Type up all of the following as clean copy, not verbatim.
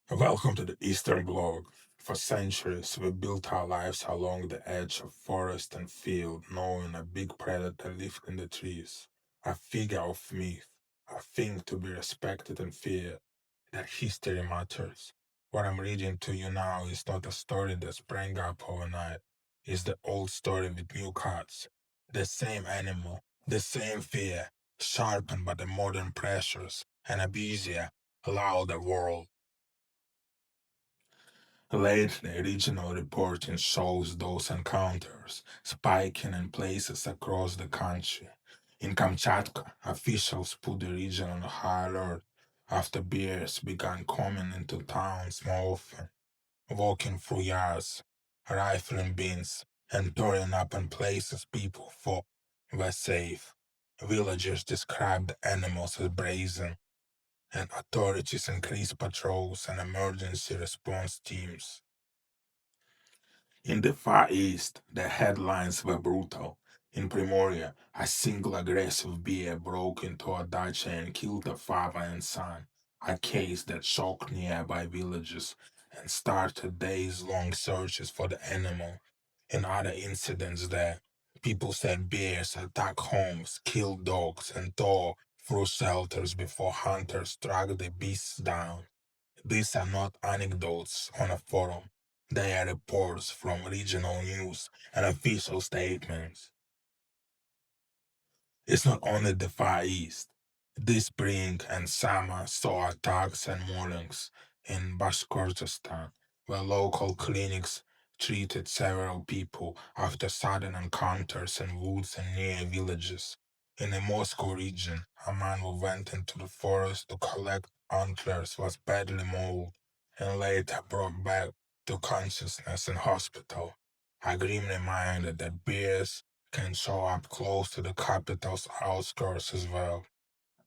Welcome to the Eastern Bloc. For centuries, we built our lives along the edge of forest and field, knowing a big predator lived in the trees, a figure of myth, a thing to be respected and feared. That history matters. What I'm reading to you now is not a story that sprang up overnight. It's the old story with new cards. The same animal, the same fear, sharpened by the modern pressures, and a busier, louder world. Lately, regional reporting shows those encounters spiking in places across the country. In Kamchatka, officials put the region on high alert after bears began coming into towns more often, walking through yards, rifling bins, and tearing up in places people thought were safe. Villagers described the animals as brazen, and authorities increased patrols and emergency response teams. In the Far East, the headlines were brutal. In Primoria, a single aggressive bear broke into a dacha and killed a father and son, a case that shocked nearby villages and started days-long searches for the animal. In other incidents there, people said bears attacked homes, killed dogs, and tore through shelters before hunters tracked the beasts down. These are not anecdotes on a forum. They are reports from regional news and official statements. It's not only the Far East. This spring and summer saw attacks and maulings in Bashkortostan, where local clinics treated several people after sudden encounters in woods and near villages. In the Moscow region, a man who went into the forest to collect antlers was badly mauled and later brought back to consciousness in hospital. A grim reminder that bears can show up close to the capital's outskirts as well.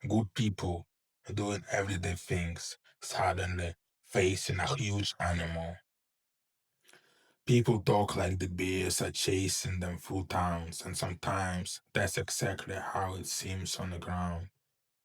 Good people doing everyday things, suddenly facing a huge animal. People talk like the bears are chasing them through towns, and sometimes that's exactly how it seems on the ground.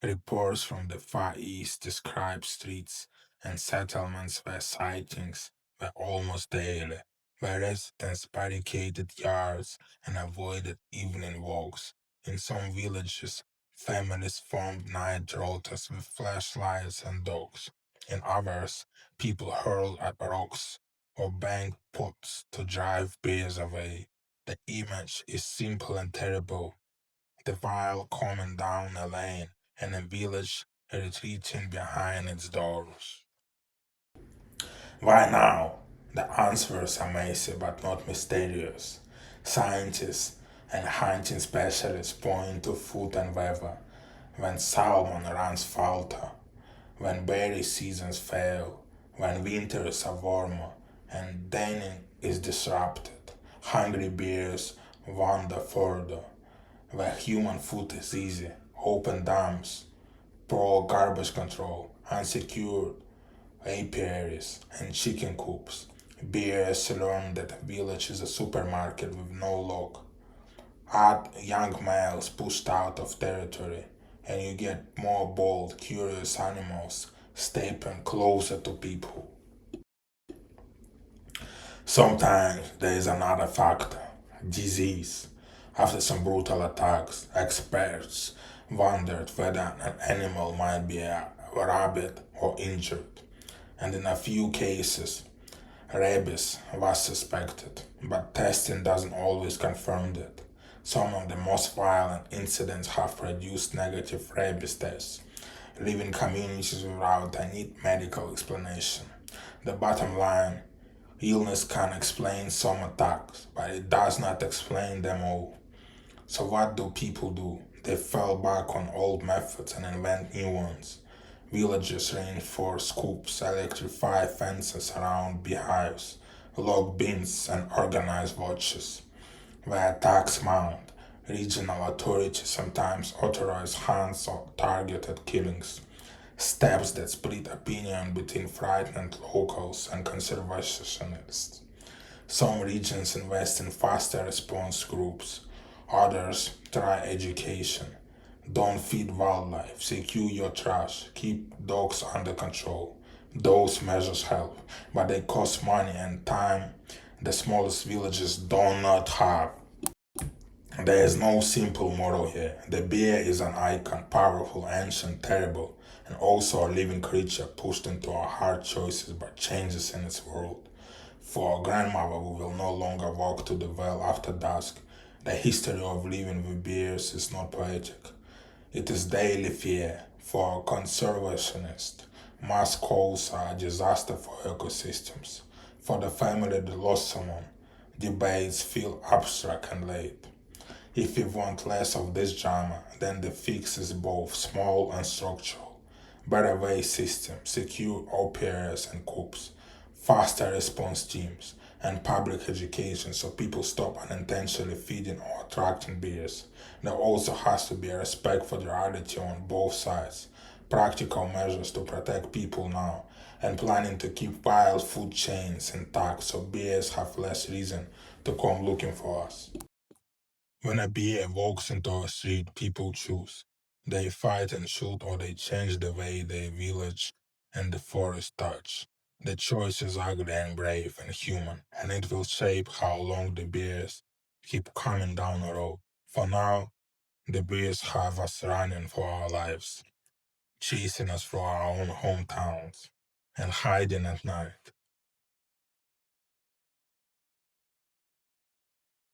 Reports from the Far East describe streets and settlements where sightings were almost daily, where residents barricaded yards and avoided evening walks. In some villages, families formed night rotas with flashlights and dogs. In others, people hurled at rocks or banged pots to drive bears away. The image is simple and terrible, the vial coming down a lane and a village retreating behind its doors. Why now? The answers are messy but not mysterious. Scientists and hunting specialists point to food and weather. When salmon runs falter, when berry seasons fail, when winters are warmer and dining is disrupted, hungry bears wander further. Where human food is easy, open dams, poor garbage control, unsecured apiaries, and chicken coops. Bears learn that a village is a supermarket with no lock. Add young males pushed out of territory, and you get more bold, curious animals stepping closer to people. Sometimes there is another factor, disease. After some brutal attacks, experts wondered whether an animal might be rabid or injured, and in a few cases, rabies was suspected, but testing doesn't always confirm that. Some of the most violent incidents have produced negative rabies tests, leaving communities without a neat medical explanation. The bottom line, illness can explain some attacks, but it does not explain them all. So, what do people do? They fall back on old methods and invent new ones. Villagers reinforce scoops, electrify fences around beehives, log bins, and organize watches. Where attacks mount, regional authorities sometimes authorize hunts or targeted killings, steps that split opinion between frightened locals and conservationists. Some regions invest in faster response groups, others try education. Don't feed wildlife, secure your trash, keep dogs under control. Those measures help, but they cost money and time the smallest villages do not have. There is no simple model here. The bear is an icon, powerful, ancient, terrible, and also a living creature pushed into our hard choices by changes in its world. For our grandmother, we will no longer walk to the well after dusk. The history of living with bears is not poetic. It is daily fear. For a conservationist, mass calls are a disaster for ecosystems. For the family that lost someone, debates feel abstract and late. If we want less of this drama, then the fix is both small and structural. Better waste systems, secure OPRs and COOPs, faster response teams, and public education so people stop unintentionally feeding or attracting bears. There also has to be a respect for the reality on both sides, practical measures to protect people now, and planning to keep wild food chains intact so bears have less reason to come looking for us. When a bear walks into a street, people choose. They fight and shoot, or they change the way their village and the forest touch. The choice is ugly and brave and human, and it will shape how long the bears keep coming down the road. For now, the bears have us running for our lives, chasing us from our own hometowns, and hiding at night.